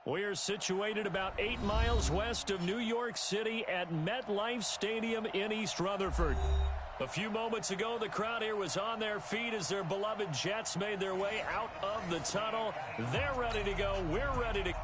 We're situated about 8 miles west of New York City at MetLife Stadium in East Rutherford. A few moments ago, the crowd here was on their feet as their beloved Jets made their way out of the tunnel. They're ready to go. We're ready to go.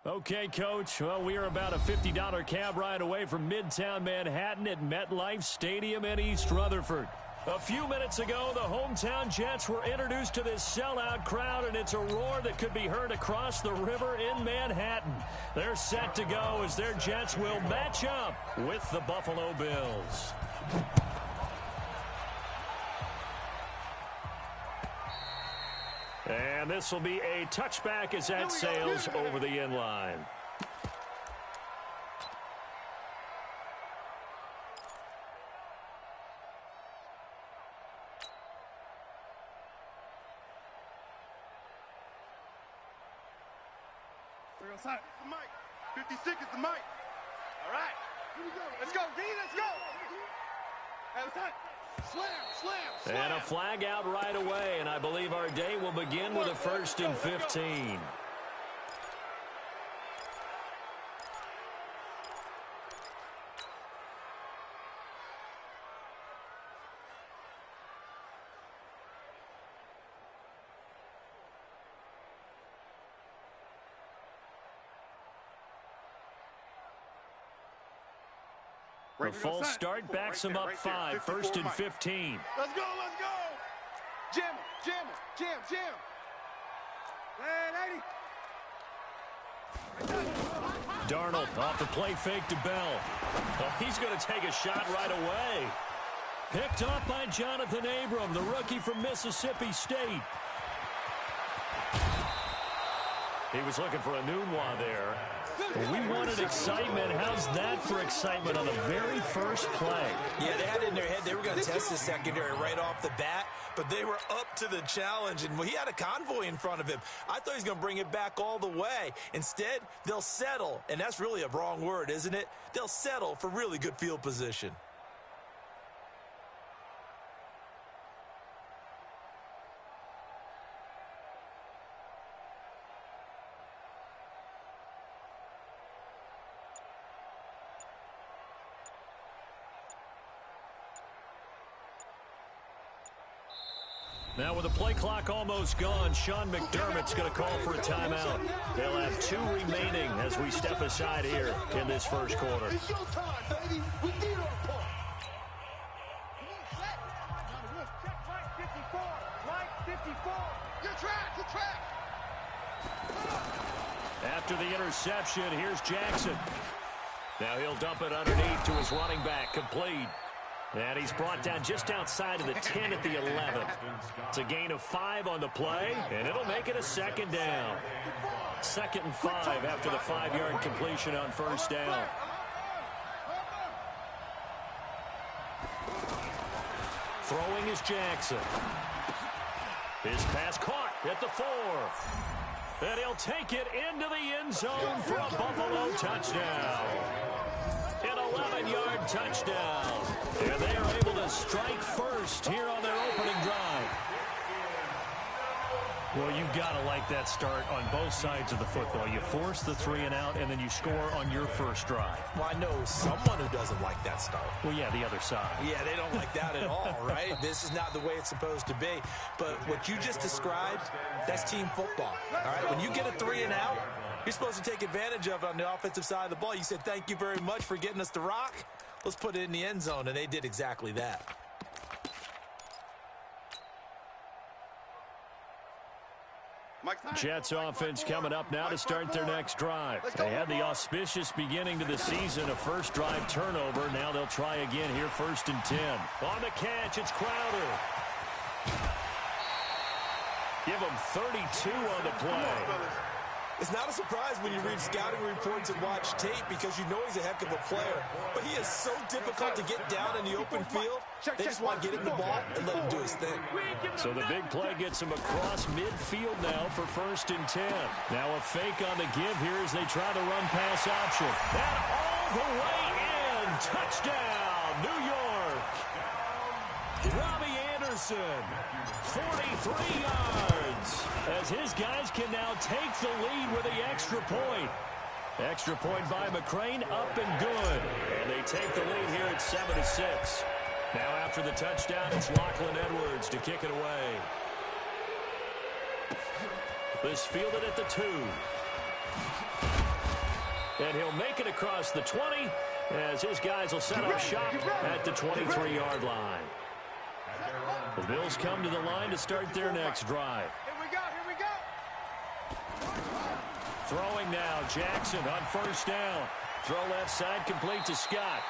Okay, Coach. Well, we are about a $50 cab ride away from Midtown Manhattan at MetLife Stadium in East Rutherford. A few minutes ago, the hometown Jets were introduced to this sellout crowd, and it's a roar that could be heard across the river in Manhattan. They're set to go as their Jets will match up with the Buffalo Bills. And this will be a touchback as that sails over the end line. We're outside. It's the mic. 56 is the mic. All right. Here we go. Let's go, D. Let's go. Outside. Slam, slam, slam. And a flag out right away, and I believe our day will begin with a 1st and 15. The full start backs him up 5, 1st and 15. Let's go, let's go. Jam him, jam him, jam, jam. Hey, Darnold off the play fake to Bell. Oh, he's going to take a shot right away. Picked off by Jonathan Abram, the rookie from Mississippi State. He was looking for a Nunwa there. We wanted excitement. How's that for excitement on the very first play? Yeah, they had it in their head they were going to test the secondary right off the bat, but they were up to the challenge, and he had a convoy in front of him. I thought he was going to bring it back all the way. Instead, they'll settle, and that's really a wrong word, isn't it? They'll settle for really good field position. Now with the play clock almost gone, Sean McDermott's going to call for a timeout. They'll have 2 remaining as we step aside here in this first quarter. It's showtime, baby. We need our part. Check, Mike 54. Good track. After the interception, here's Jackson. Now he'll dump it underneath to his running back, complete. And he's brought down just outside of the 10 at the 11. It's a gain of 5 on the play, and it'll make it a 2nd down. 2nd and 5 after the 5-yard completion on 1st down. Throwing is Jackson. His pass caught at the 4. And he'll take it into the end zone for a Buffalo touchdown. An 14-yard touchdown. And they are able to strike first here on their opening drive. Well, you've got to like that start on both sides of the football. You force the 3-and-out, and then you score on your first drive. Well, I know someone who doesn't like that start. Well, yeah, the other side. Yeah, they don't like that at all, right? This is not the way it's supposed to be. But what you just described, that's team football, all right? When you get a 3-and-out, you're supposed to take advantage of it on the offensive side of the ball. You said, thank you very much for getting us the rock. Let's put it in the end zone, and they did exactly that. Jets offense coming up now to start their next drive. They had the auspicious beginning to the season, a first drive turnover. Now they'll try again here, 1st and 10. On the catch, it's Crowder. Give him 32 on the play. It's not a surprise when you read scouting reports and watch tape because you know he's a heck of a player. But he is so difficult to get down in the open field. They just want to get him the ball and let him do his thing. So the big play gets him across midfield now for 1st and 10. Now a fake on the give here as they try the run-pass option. And all the way in. Touchdown, New York. Robbie Anderson, 43 yards. As his guys can now take the lead with the extra point. Extra point by McCrane, up and good. And they take the lead here at 7-6. Now after the touchdown, it's Lachlan Edwards to kick it away. This fielded at the 2. And he'll make it across the 20 as his guys will set up shop at the 23-yard line. The Bills come to the line to start their next drive. Throwing now, Jackson on 1st down. Throw left side, complete to Scott.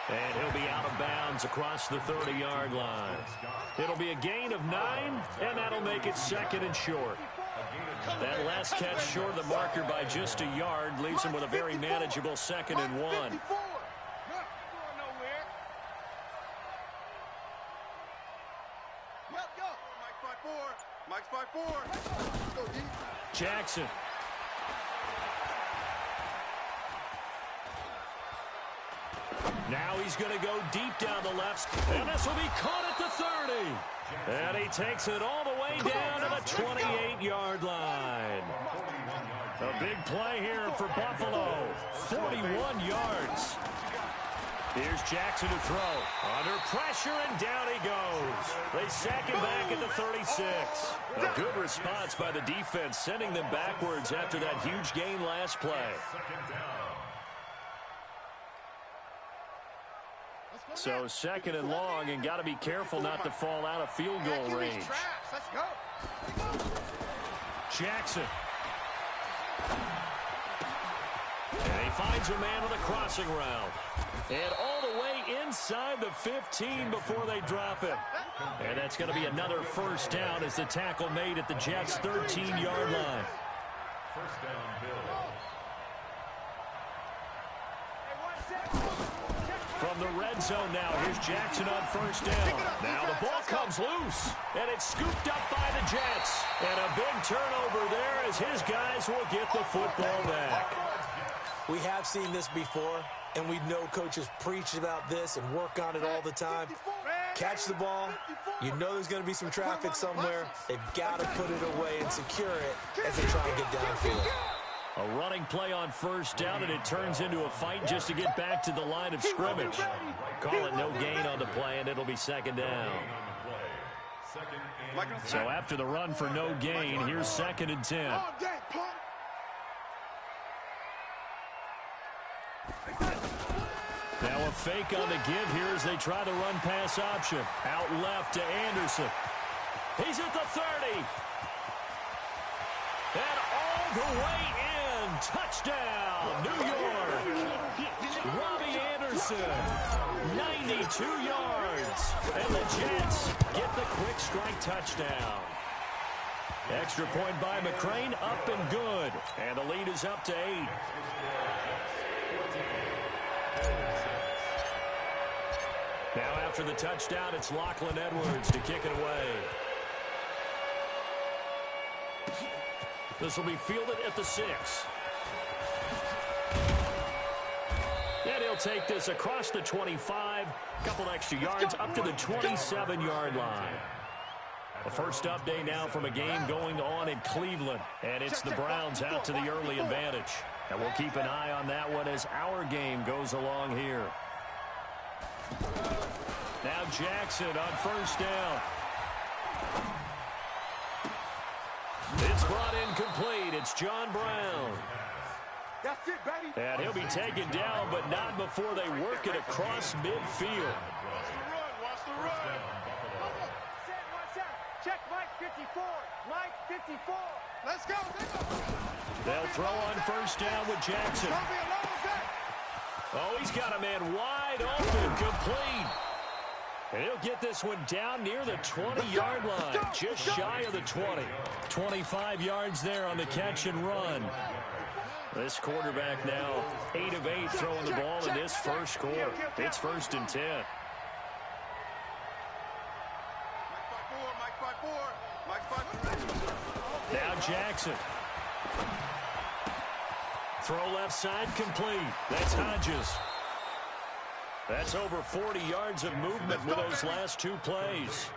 And he'll be out of bounds across the 30-yard line. It'll be a gain of 9, and that'll make it 2nd and short. That last catch short of the marker by just a yard leaves him with a very manageable 2nd and 1. Jackson. Now he's going to go deep down the left, and this will be caught at the 30. And he takes it all the way down to the 28-yard line. A big play here for Buffalo, 41 yards. Here's Jackson to throw. Under pressure, and down he goes. They sack him back at the 36. A good response by the defense, sending them backwards after that huge gain last play. So 2nd and long, and got to be careful not to fall out of field goal range. Jackson. And he finds a man with a crossing route. And all the way inside the 15 before they drop it. And that's going to be another 1st down as the tackle made at the Jets' 13-yard line. First down, Bill. From the red zone now, here's Jackson on 1st down. Now the ball comes loose, and it's scooped up by the Jets. And a big turnover there as his guys will get the football back. We have seen this before, and we know coaches preach about this and work on it all the time. Catch the ball. You know there's going to be some traffic somewhere. They've got to put it away and secure it as they try and get downfield. A running play on 1st down, and it turns into a fight just to get back to the line of scrimmage. Call it no gain on the play, and it'll be 2nd down. So after the run for no gain, here's 2nd and 10. Now a fake on the give here as they try the run-pass option. Out left to Anderson. He's at the 30. And all the way in. Touchdown, New York. Robbie Anderson, 92 yards. And the Jets get the quick strike touchdown. Extra point by McCrane, up and good. And the lead is up to 8. Now after the touchdown, it's Lachlan Edwards to kick it away. This will be fielded at the 6. And he'll take this across the 25, a couple extra yards, up to the 27-yard line. The first update now from a game going on in Cleveland, and it's the Browns out to the early advantage. And we'll keep an eye on that one as our game goes along here. Now Jackson on first down. It's brought in complete. It's John Brown. That's it, baby. And he'll be taken down, but not before they work it across midfield. Watch the run. Watch out. Check Mike 54. Mike 54. Let's go. They'll throw on first down with Jackson. Don't be alone with that. Oh, he's got a man wide open, complete. And he'll get this one down near the 20-yard line, just shy of the 20. 25 yards there on the catch and run. This quarterback now 8 of 8 throwing the ball in this first quarter. It's 1st and 10. Now Jackson. Throw left side complete. That's Hodges. That's over 40 yards of movement with those last 2 plays.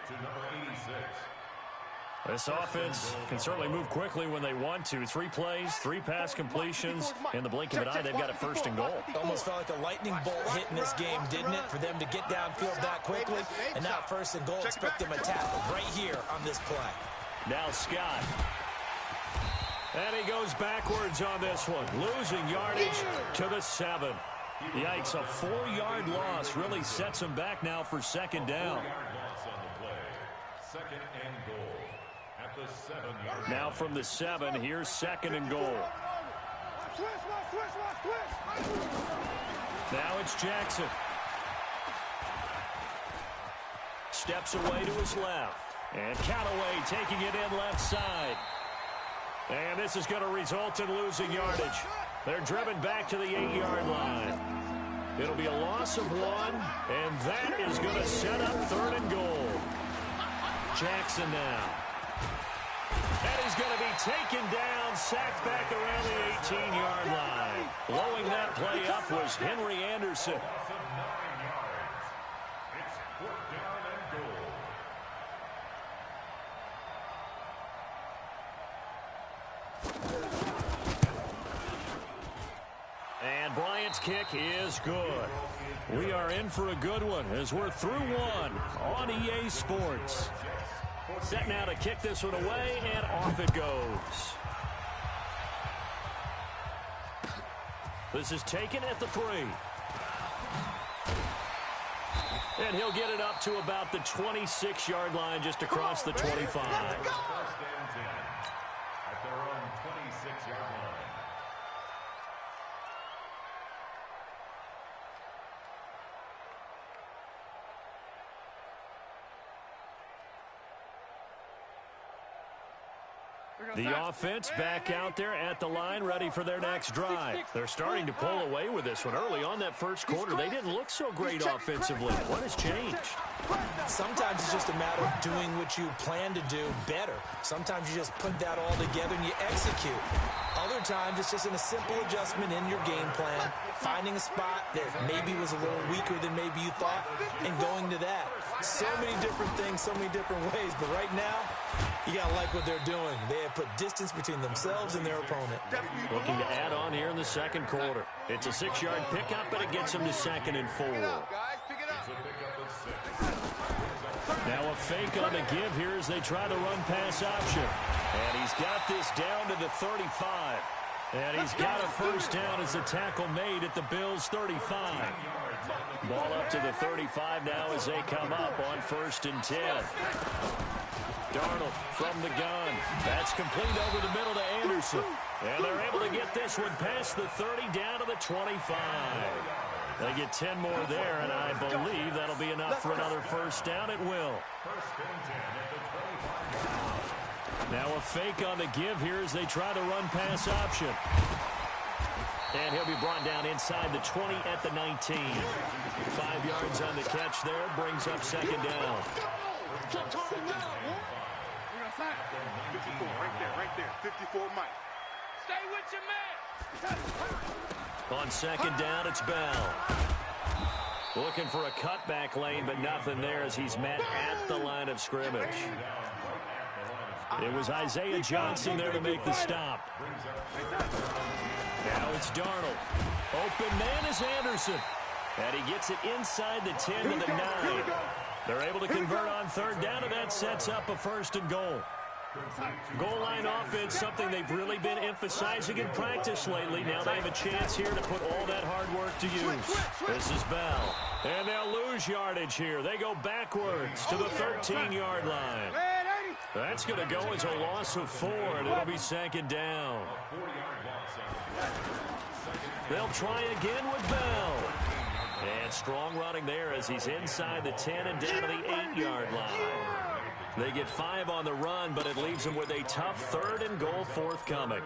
This offense can certainly move quickly when they want to. 3 plays, 3 pass completions. In the blink of an eye, they've got a 1st and goal. Almost felt like a lightning bolt hit in this game, didn't it? For them to get downfield that quickly. And now 1st and goal, expect them to tackle right here on this play. Now Scott. And he goes backwards on this one, losing yardage to the 7. Yikes, a 4-yard loss really sets him back now for 2nd down. Now from the 7, here's 2nd and goal. Now it's Jackson. Steps away to his left. And Callaway taking it in left side. And this is going to result in losing yardage. They're driven back to the 8-yard line. It'll be a loss of 1, and that is going to set up 3rd and goal. Jackson now. And he's going to be taken down, sacked back around the 18-yard line. Blowing that play up was Henry Anderson. And Bryant's kick is good. We are in for a good one as we're through 1 on EA Sports. Set now to kick this one away, and off it goes. This is taken at the 3. And he'll get it up to about the 26-yard line, just across the 25. At their own 26-yard line. The offense back out there at the line, ready for their next drive. They're starting to pull away with this one. Early on that first quarter, they didn't look so great offensively. What has changed? Sometimes it's just a matter of doing what you plan to do better. Sometimes you just put that all together and you execute. Other times it's just a simple adjustment in your game plan, finding a spot that maybe was a little weaker than maybe you thought, and going to that. So many different things, so many different ways, but right now, you got to like what they're doing. They have put distance between themselves and their opponent. Looking to add on here in the second quarter. It's a 6-yard pickup, but it gets them to 2nd and 4. Now a fake on the give here as they try the run-pass option. And he's got this down to the 35. And he's got a 1st down as the tackle made at the Bills' 35. Ball up to the 35 now as they come up on 1st and 10. Darnold from the gun. That's complete over the middle to Anderson. And they're able to get this one past the 30 down to the 25. They get 10 more there, and I believe that'll be enough for another 1st down. It will. Now a fake on the give here as they try the run-pass option. And he'll be brought down inside the 20 at the 19. 5 yards on the catch there, brings up 2nd down. 54, right there. 54, Mike. Stay with your man. On 2nd down, it's Bell. Looking for a cutback lane, but nothing there as he's met at the line of scrimmage. It was Isaiah Johnson there to make the stop. Now it's Darnold. Open man is Anderson. And he gets it inside the 10 to the 9. They're able to convert on third down, and that sets up a 1st and goal. Goal line offense, something they've really been emphasizing in practice lately. Now they have a chance here to put all that hard work to use. This is Bell. And they'll lose yardage here. They go backwards to the 13-yard line. That's going to go as a loss of 4, and it'll be 2nd down. They'll try again with Bell. And strong running there as he's inside the 10 and down to the 8-yard line. They get 5 on the run, but it leaves them with a tough 3rd and goal forthcoming.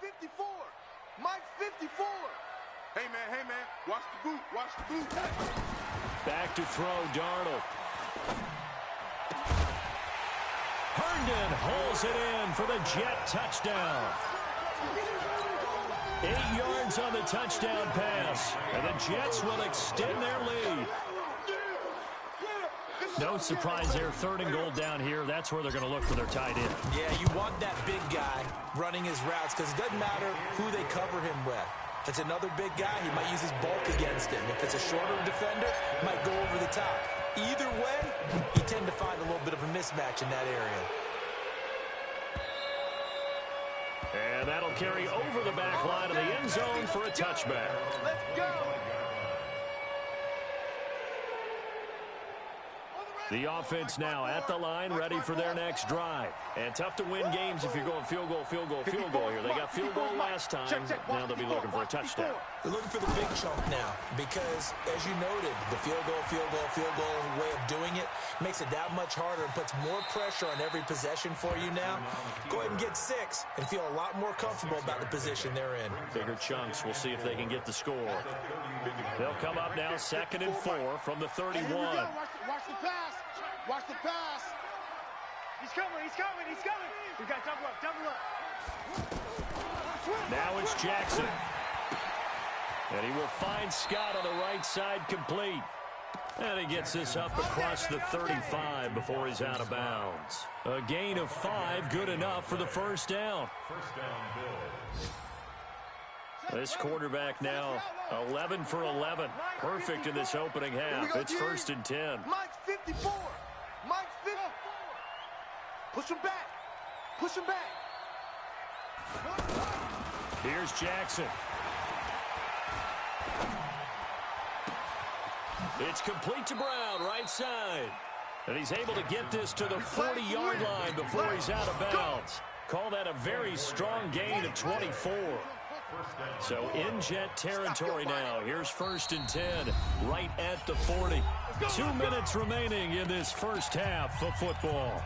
54. Mike 54. Hey, man, watch the boot, watch the boot. Back to throw, Darnold. Herndon holds it in for the Jet touchdown. 8 yards on the touchdown pass, and the Jets will extend their lead. No surprise there, 3rd and goal down here. That's where they're going to look for their tight end. Yeah, you want that big guy running his routes because it doesn't matter who they cover him with. If it's another big guy, he might use his bulk against him. If it's a shorter defender, he might go over the top. Either way, you tend to find a little bit of a mismatch in that area. And that'll carry over the back line of the end zone for a touchback. Let's go. The offense now at the line, ready for their next drive. And tough to win games if you're going field goal here. They got field goal last time. Now they'll be looking for a touchdown. They're looking for the big chunk now because, as you noted, the field goal way of doing it makes it that much harder and puts more pressure on every possession for you now. Go ahead and get 6 and feel a lot more comfortable about the position they're in. Bigger chunks. We'll see if they can get the score. They'll come up now 2nd and 4 from the 31. Watch the pass. Watch the pass. He's coming. We got double up. Now it's Jackson. And he will find Scott on the right side complete. And he gets this up across the 35 before he's out of bounds. A gain of 5, good enough for the 1st down. This quarterback now 11 for 11. Perfect in this opening half. It's 1st and 10. Mike's 54. Mike's 54. Push him back. Push him back. Here's Jackson. It's complete to Brown, right side. And he's able to get this to the 40-yard line before he's out of bounds. Call that a very strong gain of 24. So in Jet territory now. Here's 1st and 10, right at the 40. 2 minutes remaining in this first half of football.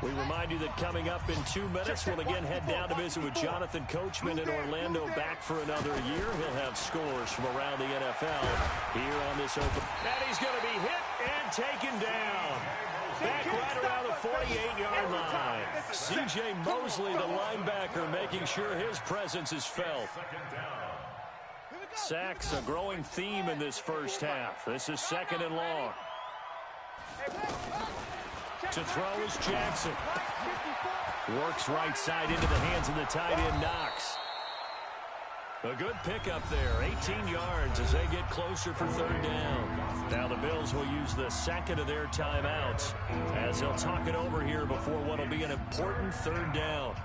We remind you that coming up in 2 minutes, we'll again head down to visit with Jonathan Coachman in Orlando, back for another year. He'll have scores from around the NFL here on this open. And he's going to be hit and taken down. Back right around the 48-yard line. C.J. Mosley, the linebacker, making sure his presence is felt. Sacks, a growing theme in this first half. This is 2nd and long. To throw is Jackson. Works right side into the hands of the tight end, Knox. A good pickup there, 18 yards as they get closer for 3rd down. Now the Bills will use the 2nd of their timeouts as they'll talk it over here before what will be an important 3rd down.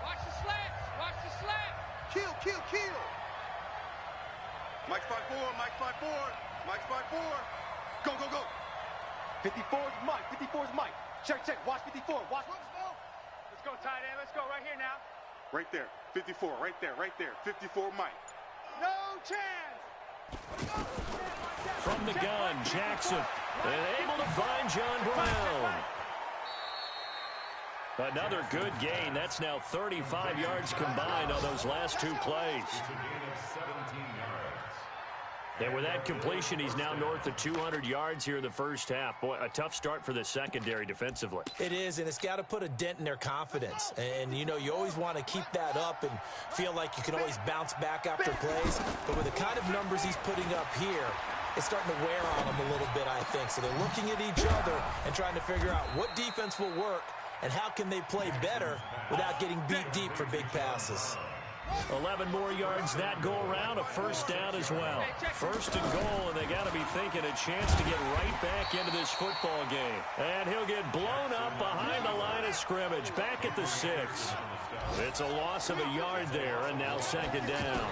Watch the slant. Kill. Mike's 5'4", Mike's 5'4", Mike's 5'4". Go. 54 is Mike. Check. Watch 54. Watch. Let's go, tight end. Let's go right here now. Right there. 54. Right there. 54, Mike. No chance. From the gun, Jackson. And able to find John Brown. Another good gain. That's now 35 yards combined on those last 2 plays. And with that completion, he's now north of 200 yards here in the first half. Boy, a tough start for the secondary defensively. It is, and it's got to put a dent in their confidence. And, you know, you always want to keep that up and feel like you can always bounce back after plays. But with the kind of numbers he's putting up here, it's starting to wear on them a little bit, I think. So they're looking at each other and trying to figure out what defense will work and how can they play better without getting beat deep for big passes. 11 more yards that go around, a first down as well. First and goal, and they got to be thinking a chance to get right back into this football game. And he'll get blown up behind the line of scrimmage, back at the 6. It's a loss of a yard there, and now second down.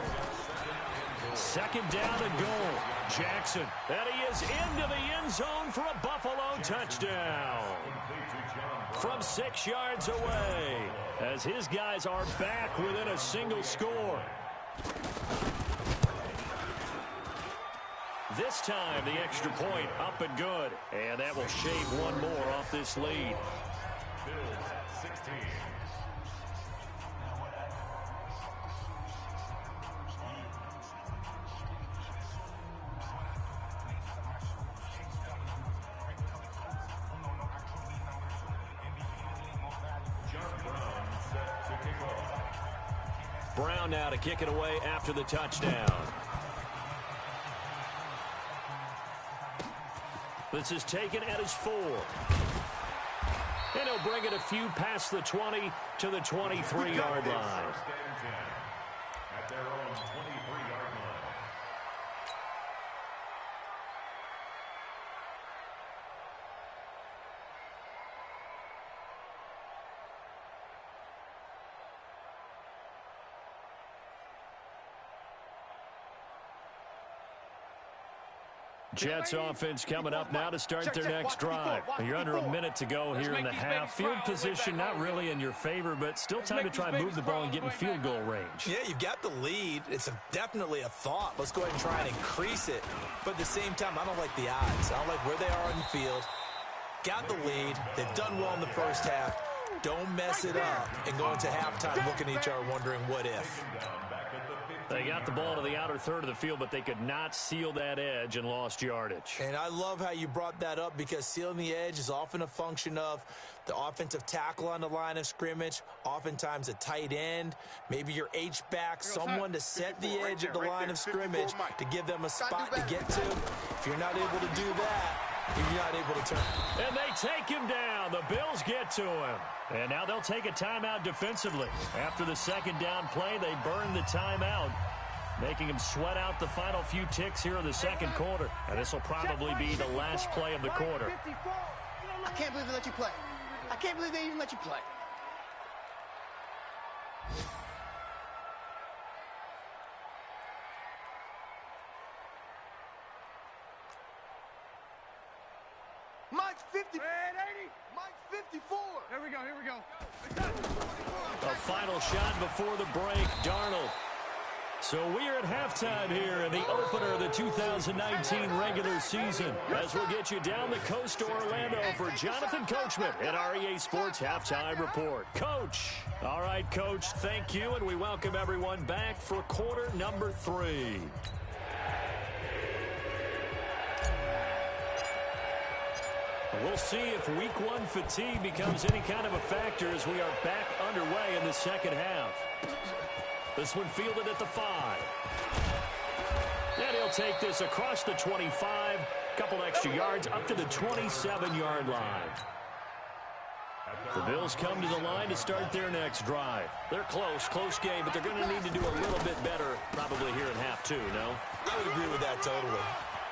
Second down and goal. Jackson, and he is into the end zone for a Buffalo touchdown. From 6 yards away, as his guys are back within a single score. This time, the extra point up and good. And that will shave one more off this lead. Bills 16. Brown now to kick it away after the touchdown. This is taken at his 4. And he'll bring it a few past the 20 to the 23-yard line. At their own 23-yard line. Jets offense coming up now to start their next drive. You're under a minute to go here in the half. Field position not really in your favor, but still time to try and move the ball and get in field goal range. Yeah, you've got the lead. It's definitely a thought. Let's go ahead and try and increase it. But at the same time, I don't like the odds. I don't like where they are in the field. Got the lead. They've done well in the first half. Don't mess it up and go into halftime looking at each other wondering what if. They got the ball to the outer third of the field, but they could not seal that edge and lost yardage. And I love how you brought that up because sealing the edge is often a function of the offensive tackle on the line of scrimmage, oftentimes a tight end, maybe your H-back, someone to set the edge at the line of scrimmage to give them a spot to get to. If you're not able to do that, you're not able to turn. And they take him down. The Bills get to him. And now they'll take a timeout defensively. After the second down play, they burn the timeout, making him sweat out the final few ticks here in the second quarter. And this will probably be the last play of the quarter. I can't believe they let you play. I can't believe they even let you play. Mike's 50. Mike's 54. Here we go. A final shot before the break, Darnold. So we are at halftime here in the opener of the 2019 regular season, as we'll get you down the coast to Orlando for Jonathan Coachman at our EA Sports Halftime Report. Coach. All right, Coach, thank you, and we welcome everyone back for quarter number 3. We'll see if week 1 fatigue becomes any kind of a factor as we are back underway in the second half. This one fielded at the 5. And he'll take this across the 25, couple extra yards up to the 27-yard line. The Bills come to the line to start their next drive. They're close game, but they're going to need to do a little bit better probably here in half 2, no? I would agree with that totally.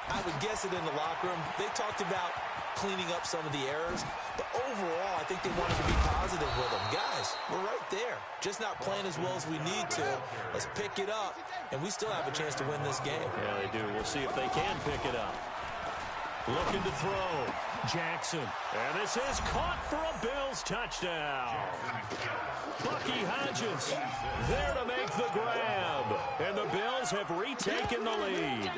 I would guess it in the locker room. They talked about cleaning up some of the errors, but overall, I think they wanted to be positive with them. Guys, we're right there. Just not playing as well as we need to. Let's pick it up, and we still have a chance to win this game. Yeah, they do. We'll see if they can pick it up. Looking to throw. Jackson. And this is caught for a Bills touchdown. Bucky Hodges there to make the grab. And the Bills have retaken the lead.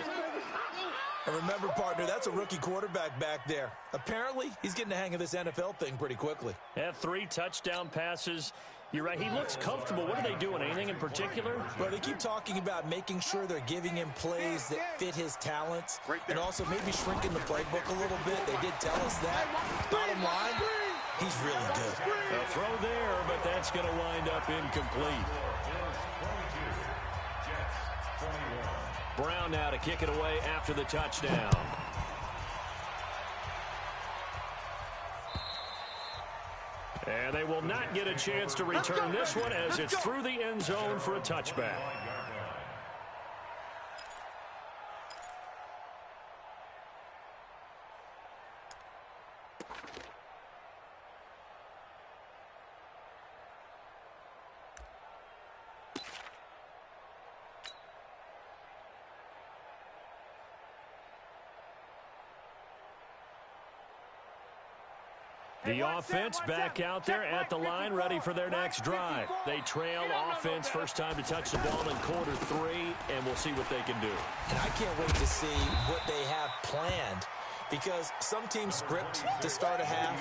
And remember, partner, that's a rookie quarterback back there. Apparently, he's getting the hang of this NFL thing pretty quickly. Had 3 touchdown passes You're right. He looks comfortable. What are they doing? Anything in particular? Well, they keep talking about making sure they're giving him plays that fit his talents and also maybe shrinking the playbook a little bit. They did tell us that. Bottom line, he's really good. A throw there, but that's going to wind up incomplete. Brown now to kick it away after the touchdown. And they will not get a chance to return this one as it's through the end zone for a touchback. The offense back out there at the line, ready for their next drive. They trail offense, first time to touch the ball in quarter 3, and we'll see what they can do. And I can't wait to see what they have planned, because some teams script to start a half.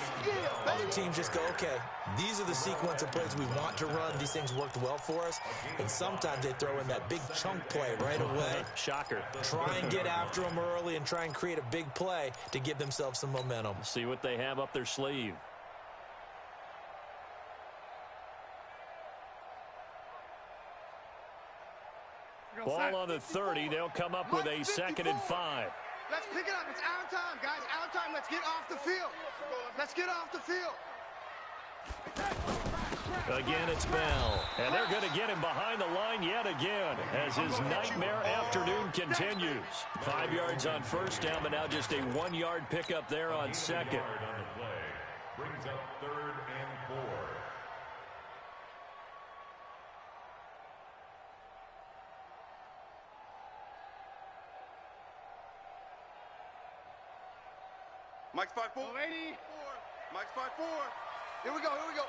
Other teams just go, okay, these are the sequence of plays we want to run. These things worked well for us. And sometimes they throw in that big chunk play right away. Shocker. Try and get after them early and try and create a big play to give themselves some momentum. See what they have up their sleeve. Ball on the 30. They'll come up with a 2nd and 5. Let's pick it up. It's our time, guys. Our time. Let's get off the field. Let's get off the field. Again, it's Bell. And they're going to get him behind the line yet again as his nightmare afternoon continues. 5 yards on first down, but now just a 1-yard pickup there on second. Brings up 3rd and 4. Mike's 5-4. Mike's 5-4. Here we go. Here we go.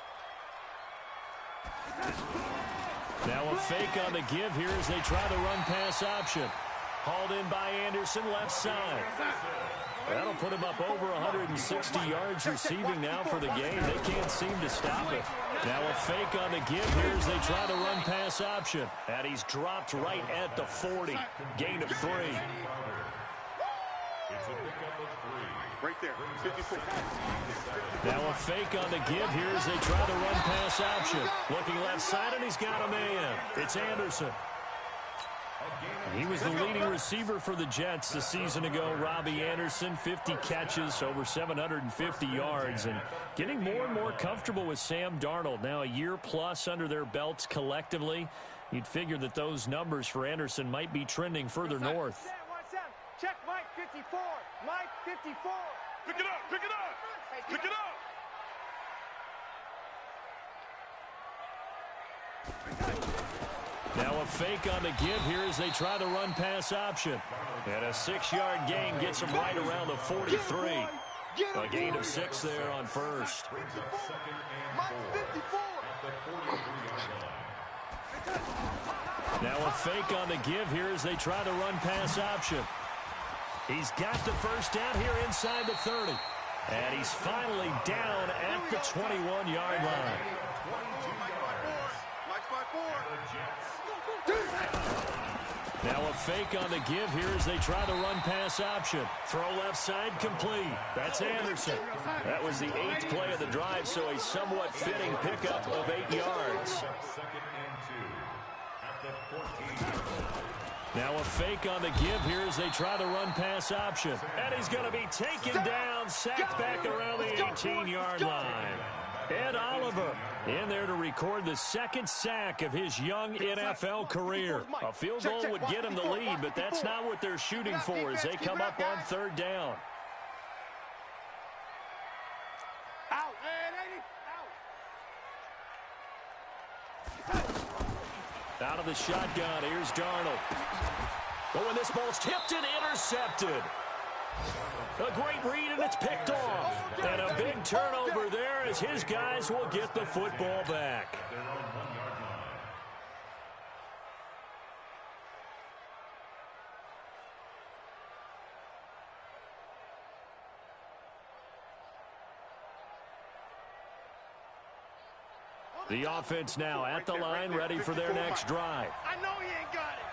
Now a fake on the give here as they try the run-pass option. Hauled in by Anderson, left side. That'll put him up over 160 yards receiving now for the game. They can't seem to stop it. Now a fake on the give here as they try the run-pass option. And he's dropped right at the 40. Gain of 3. It's a pickup of 3. Right there. 54. Now a fake on the give here as they try the run-pass option. Looking left side, and he's got a man. It's Anderson. He was the leading receiver for the Jets a season ago. Robbie Anderson, 50 catches, over 750 yards, and getting more and more comfortable with Sam Darnold. Now a year plus under their belts collectively. You'd figure that those numbers for Anderson might be trending further north. Check Mike 54. Mike 54. Pick it up. Pick it up. Pick it up. Now a fake on the give here as they try the run-pass option. And a 6-yard gain gets them right around the 43. A gain of 6 there on first. Now a fake on the give here as they try the run-pass option. He's got the first down here inside the 30. And he's finally down at the 21-yard line. Now a fake on the give here as they try the run-pass option. Throw left side complete. That's Anderson. That was the 8th play of the drive, so a somewhat fitting pickup of 8 yards. Now a fake on the give here as they try the run-pass option. And he's going to be taken down, sacked back around the 18-yard line. Ed Oliver in there to record the 2nd sack of his young NFL career. A field goal would get him the lead, but that's not what they're shooting for as they come up on 3rd down. Out of the shotgun, here's Darnold. But when this ball's tipped and intercepted. A great read, and it's picked off. And a big turnover there as his guys will get the football back. The offense now at the line, ready for their next drive. I know he ain't got it.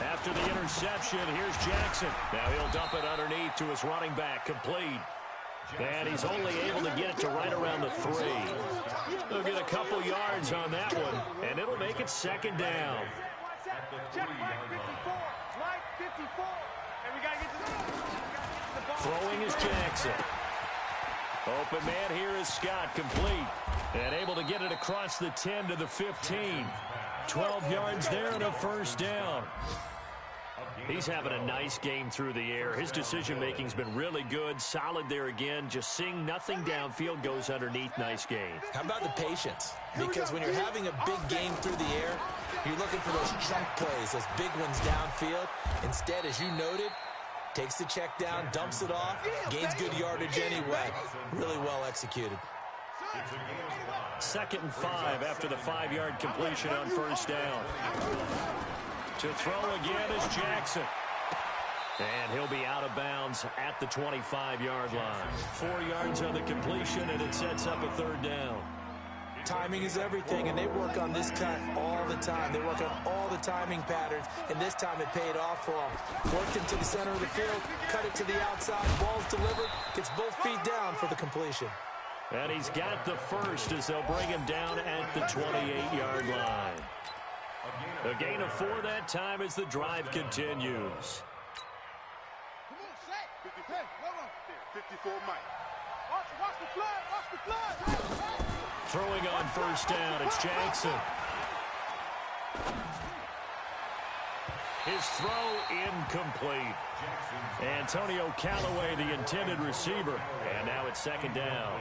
After the interception, here's Jackson. Now he'll dump it underneath to his running back, complete. And he's only able to get it to right around the 3. They'll get a couple yards on that one, and it'll make it second down. Check Mike 54. Mike 54. And we got to get to the ball. Throwing is Jackson. Open man here is Scott, complete. And able to get it across the 10 to the 15. 12 yards there and a first down. He's having a nice game through the air. His decision-making's been really good. Solid there again. Just seeing nothing downfield goes underneath. Nice game. How about the patience? Because when you're having a big game through the air, you're looking for those chunk plays, those big ones downfield. Instead, as you noted, takes the check down, dumps it off, gains good yardage anyway. Really well executed. 2nd and 5 after the 5-yard completion on first down. To throw again is Jackson. And he'll be out of bounds at the 25-yard line. 4 yards on the completion, and it sets up a 3rd down. Timing is everything, and they work on this cut all the time. They work on all the timing patterns, and this time it paid off for them. Worked into the center of the field, cut it to the outside, ball's delivered, gets both feet down for the completion. And he's got the first as they'll bring him down at the 28-yard line. A gain of 4 that time as the drive continues. Come on, Shaq. 54 Mike. Watch the flag. Watch the flag. Throwing on first down, it's Jackson. His throw incomplete. Antonio Callaway, the intended receiver. And now it's 2nd down.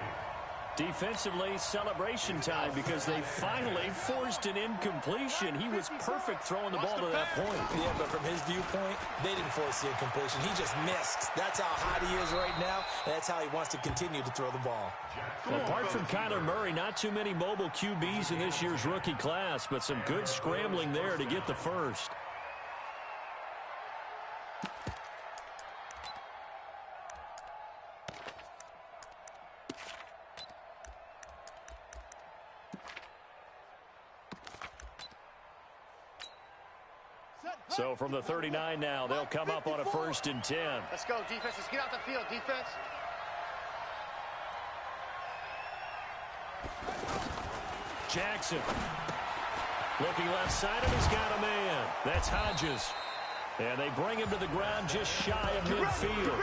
Defensively, celebration time because they finally forced an incompletion. He was perfect throwing the ball to that point. Yeah, but from his viewpoint, they didn't force the incompletion. He just missed. That's how hot he is right now, and that's how he wants to continue to throw the ball. Well, apart from Kyler Murray, not too many mobile QBs in this year's rookie class, but some good scrambling there to get the first. So from the 39 now, they'll come up on a 1st and 10. Let's go, defense. Let's get out the field, defense. Jackson. Looking left side, and he's got a man. That's Hodges. And they bring him to the ground just shy of midfield.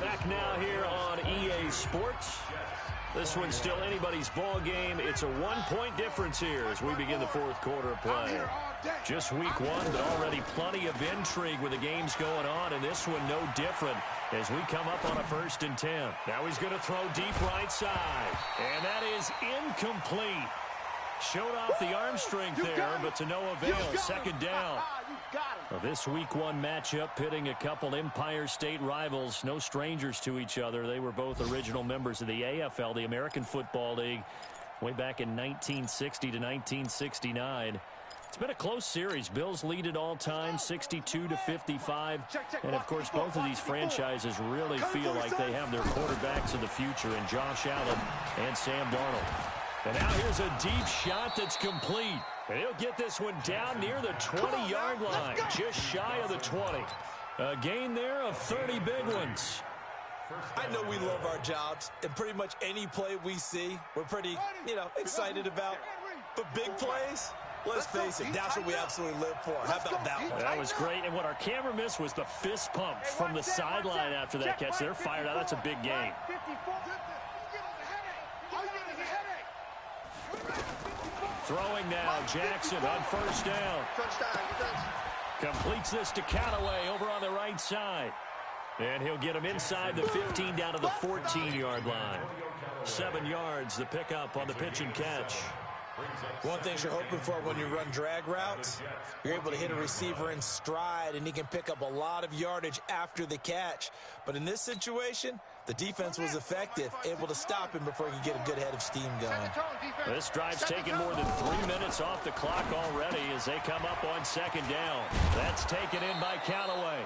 Back now here on EA Sports. This one's still anybody's ball game. It's a 1-point difference here as we begin the 4th quarter of play. Just week 1, but already plenty of intrigue with the games going on, and this one no different as we come up on a 1st and 10. Now he's going to throw deep right side, and that is incomplete. Showed off the arm strength there, but to no avail. 2nd down. Well, this week 1 matchup pitting a couple Empire State rivals, no strangers to each other. They were both original members of the AFL, the American Football League, way back in 1960 to 1969. It's been a close series. Bills lead it all time, 62-55. And, of course, both of these franchises really feel like they have their quarterbacks of the future in Josh Allen and Sam Darnold. And now here's a deep shot that's complete. And he'll get this one down near the 20-yard line, just shy of the 20. A gain there of 30 big ones. I know we love our jobs, and pretty much any play we see, we're pretty, excited about. But big plays, let's face it, that's what we absolutely live for. How about that one? That was great, and what our camera missed was the fist pump from the sideline after that catch. They're fired out. That's a big game. Throwing now, Jackson on first down. Completes this to Callaway over on the right side. And he'll get him inside the 15 down to the 14-yard line. 7 yards, the pickup on the pitch and catch. One thing you're hoping for when you run drag routes, you're able to hit a receiver in stride, and he can pick up a lot of yardage after the catch. But in this situation, the defense was effective, able to stop him before he could get a good head of steam going. This drive's taken more than 3 minutes off the clock already as they come up on 2nd down. That's taken in by Callaway.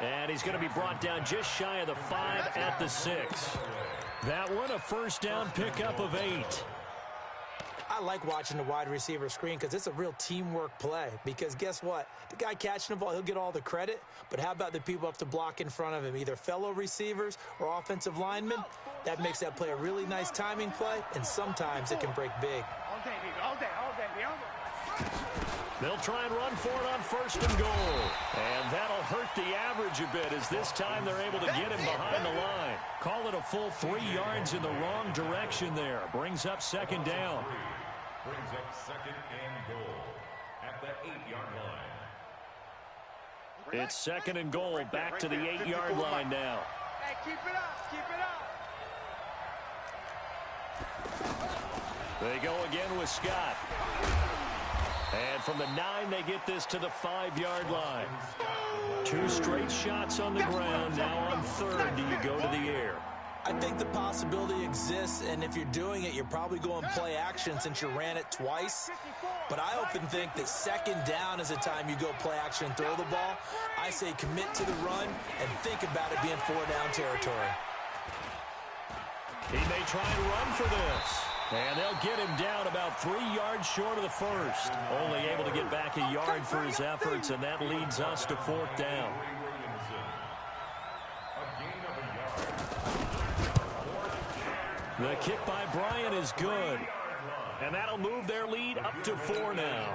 And he's going to be brought down just shy of the 5 at the 6. That one a first down pickup of 8. I like watching the wide receiver screen because it's a real teamwork play. Because guess what? The guy catching the ball, he'll get all the credit. But how about the people have to block in front of him, either fellow receivers or offensive linemen? That makes that play a really nice timing play, and sometimes it can break big. All day, baby. All day. All day, baby. They'll try and run for it on 1st and goal. And that'll hurt the average a bit as this time they're able to get him behind the line. Call it a full 3 yards in the wrong direction there. Brings up 2nd down. Brings up 2nd and goal at the 8-yard line. It's 2nd and goal, back to the 8-yard line now. Hey, keep it up. Keep it up. They go again with Scott. And from the 9, they get this to the 5-yard line. 2 straight shots on the ground. Now on 3rd, do you go to the air? I think the possibility exists, and if you're doing it, you're probably going play action since you ran it twice. But I often think that 2nd down is the time you go play action and throw the ball. I say commit to the run and think about it being 4-down territory. He may try and run for this. And they'll get him down about 3 yards short of the 1st. Only able to get back a yard for his efforts, and that leads us to 4th down. The kick by Bryant is good. And that'll move their lead up to 4 now.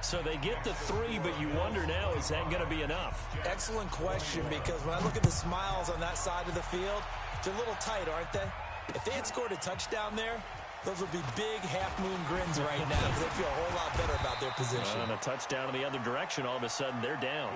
So they get the 3, but you wonder now, is that going to be enough? Excellent question, because when I look at the smiles on that side of the field, they're a little tight, aren't they? If they had scored a touchdown there, those would be big half-moon grins right now because they feel a whole lot better about their position. And a touchdown in the other direction, all of a sudden they're down.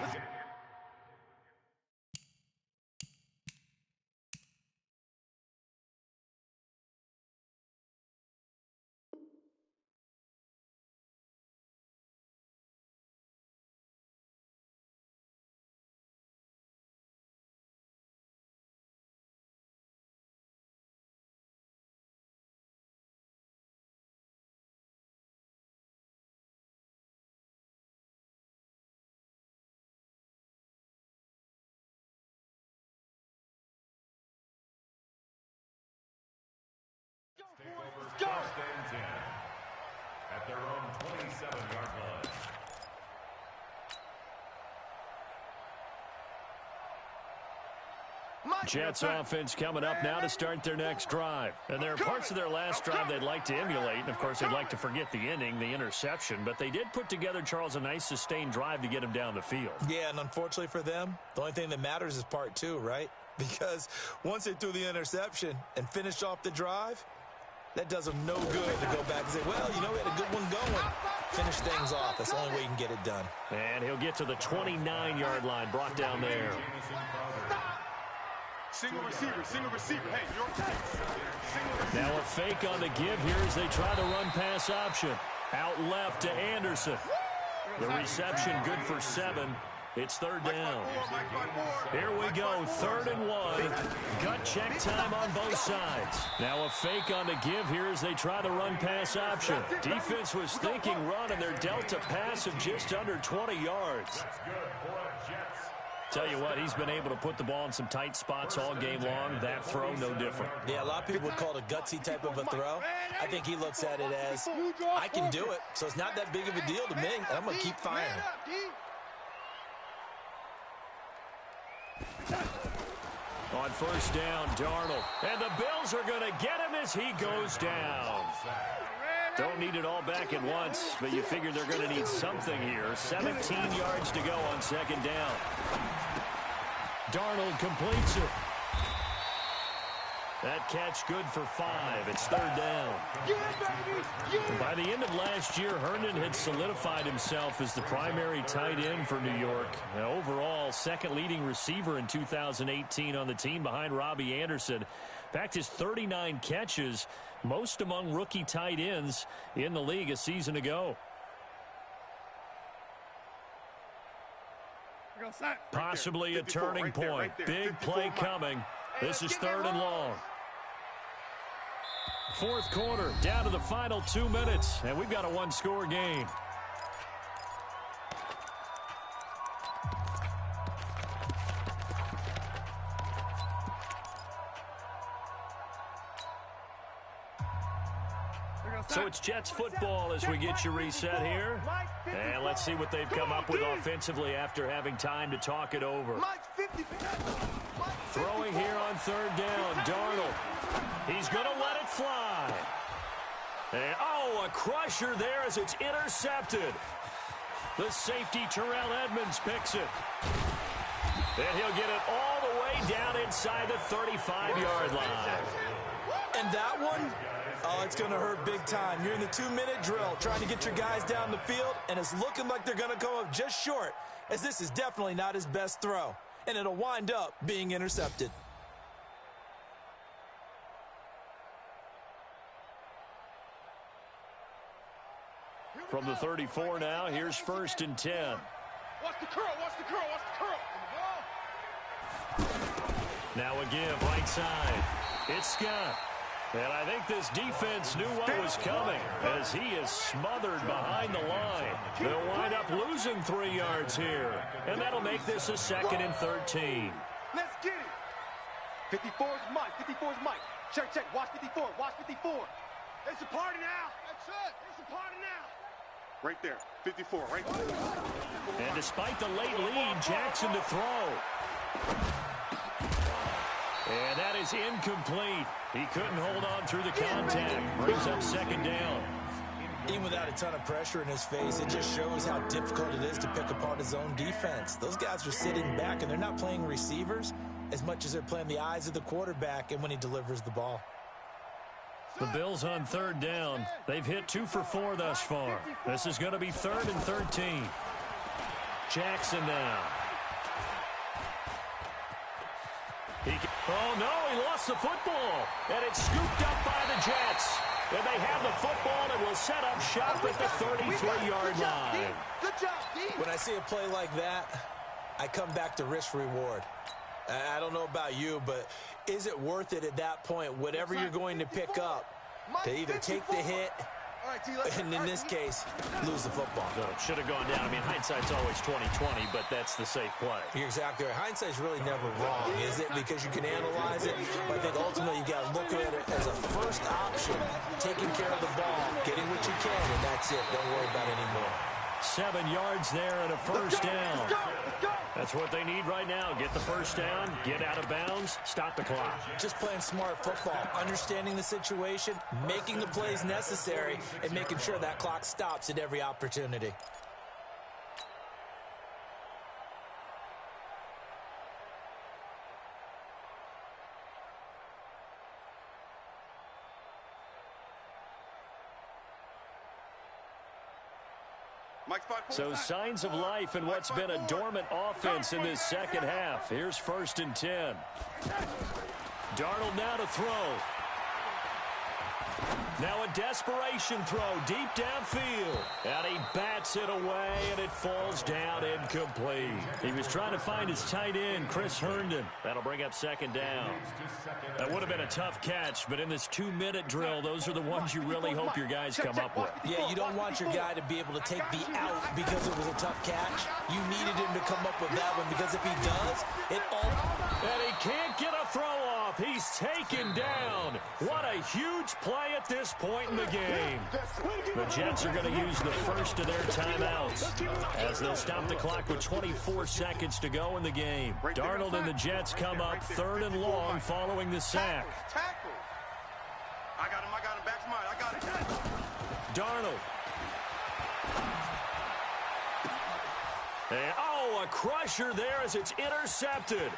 Let's go. 1st and 10 at their own 27-yard line. Jets offense coming up now to start their next drive. And there are parts of their last drive they'd like to emulate. And, of course, they'd like to forget the inning, the interception. But they did put together, Charles, a nice sustained drive to get him down the field. Yeah, and unfortunately for them, the only thing that matters is part 2, right? Because once they threw the interception and finished off the drive, that does them no good to go back and say, well, you know, we had a good one going. Finish things off. That's the only way you can get it done. And he'll get to the 29-yard line, brought down there. Single receiver. Hey, you're okay. Now a fake on the give here as they try the run-pass option. Out left to Anderson. The reception good for 7. It's 3rd down. Here we go, 3rd and 1. Gut check time on both sides. Now a fake on the give here as they try the run-pass option. Defense was thinking run, and they're dealt a pass of just under 20 yards. Tell you what, he's been able to put the ball in some tight spots all game long. That throw, no different. Yeah, a lot of people would call it a gutsy type of a throw. I think he looks at it as, I can do it, so it's not that big of a deal to me. I'm going to keep firing. On 1st down, Darnold. And the Bills are going to get him as he goes down. Don't need it all back at once, but you figure they're going to need something here. 17 yards to go on 2nd down. Darnold completes it. That catch good for 5. It's 3rd down. By the end of last year, Herndon had solidified himself as the primary tight end for New York. And overall, 2nd leading receiver in 2018 on the team behind Robbie Anderson. In fact, his 39 catches, most among rookie tight ends in the league a season ago. Possibly a turning point. Big play coming. This is 3rd and long. 4th quarter, down to the final 2 minutes, and we've got a 1-score game. So it's Jets football as we get you reset here. And let's see what they've come up with offensively after having time to talk it over. Throwing here on third down, Darnold. He's going to let it fly. And, oh, a crusher there as it's intercepted. The safety, Terrell Edmonds, picks it. And he'll get it all the way down inside the 35-yard line. And that one, oh, it's going to hurt big time. You're in the 2-minute drill trying to get your guys down the field, and it's looking like they're going to come up just short, as this is definitely not his best throw. And it'll wind up being intercepted. From the 34 now, here's 1st and 10. Watch the curl, watch the curl, watch the curl. Now a give, right side. It's Scott. And I think this defense knew what was coming as he is smothered behind the line. They'll wind up losing 3 yards here. And that'll make this a 2nd and 13. Let's get it. 54's Mike. 54's Mike. Check, check. Watch 54. Watch 54. It's a party now. That's it. It's a party now. Right there. 54, right there. And despite the late lead, Jackson to throw. And that is incomplete. He couldn't hold on through the contact. Brings up 2nd down. Even without a ton of pressure in his face, it just shows how difficult it is to pick apart his own defense. Those guys are sitting back, and they're not playing receivers as much as they're playing the eyes of the quarterback and when he delivers the ball. The Bills on 3rd down. They've hit 2 for 4 thus far. This is going to be 3rd and 13. Jackson now. Oh, no, he lost the football. And it's scooped up by the Jets. And they have the football and will set up shop at the 33-yard line. Good job, D. When I see a play like that, I come back to risk-reward. I don't know about you, but is it worth it at that point, whatever you're going to pick up, to either take the hit and, in this case, lose the football? So it should have gone down. I mean, hindsight's always 20/20, but that's the safe play. You're exactly right. Hindsight's really never wrong, is it? Because you can analyze it, but I think ultimately you got to look at it as a first option, taking care of the ball, getting what you can, and that's it. Don't worry about it anymore. 7 yards there and a 1st down. That's what they need right now. Get the 1st down, get out of bounds, stop the clock. Just playing smart football, understanding the situation, making the plays necessary, and making sure that clock stops at every opportunity. So signs of life in what's been a dormant offense in this 2nd half. Here's 1st and 10. Darnold now to throw. Now a desperation throw deep downfield. And he bats it away, and it falls down incomplete. He was trying to find his tight end, Chris Herndon. That'll bring up 2nd down. That would have been a tough catch, but in this 2-minute drill, those are the ones you really hope your guys come up with. Yeah, you don't want your guy to be able to take the out because it was a tough catch. You needed him to come up with that one, because if he does, it all... And he can't get a throw off. He's taken down. What a huge play at this point in the game. The Jets are going to use the first of their timeouts as they'll stop the clock with 24 seconds to go in the game. Darnold and the Jets come up 3rd and long following the sack. I got him, back to mine, I got it. Darnold. And, oh, a crusher there as it's intercepted.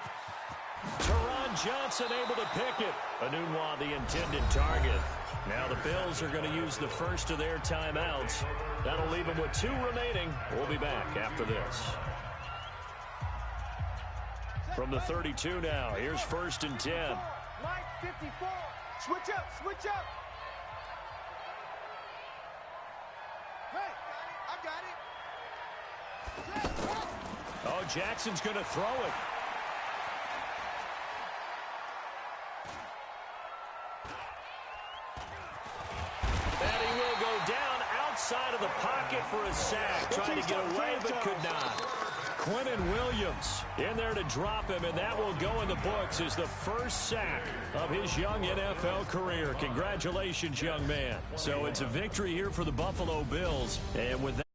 Teron Johnson able to pick it. Anunwa, the intended target. Now the Bills are going to use the first of their timeouts. That'll leave them with 2 remaining. We'll be back after this. From the 32 now, here's 1st and 10. Mike, 54. Switch up, switch up. Hey, I got it. Oh, Jackson's going to throw it. And he will go down outside of the pocket for a sack. Trying to get away, but could not. Quinnen Williams in there to drop him, and that will go in the books as the first sack of his young NFL career. Congratulations, young man. So it's a victory here for the Buffalo Bills, and with that,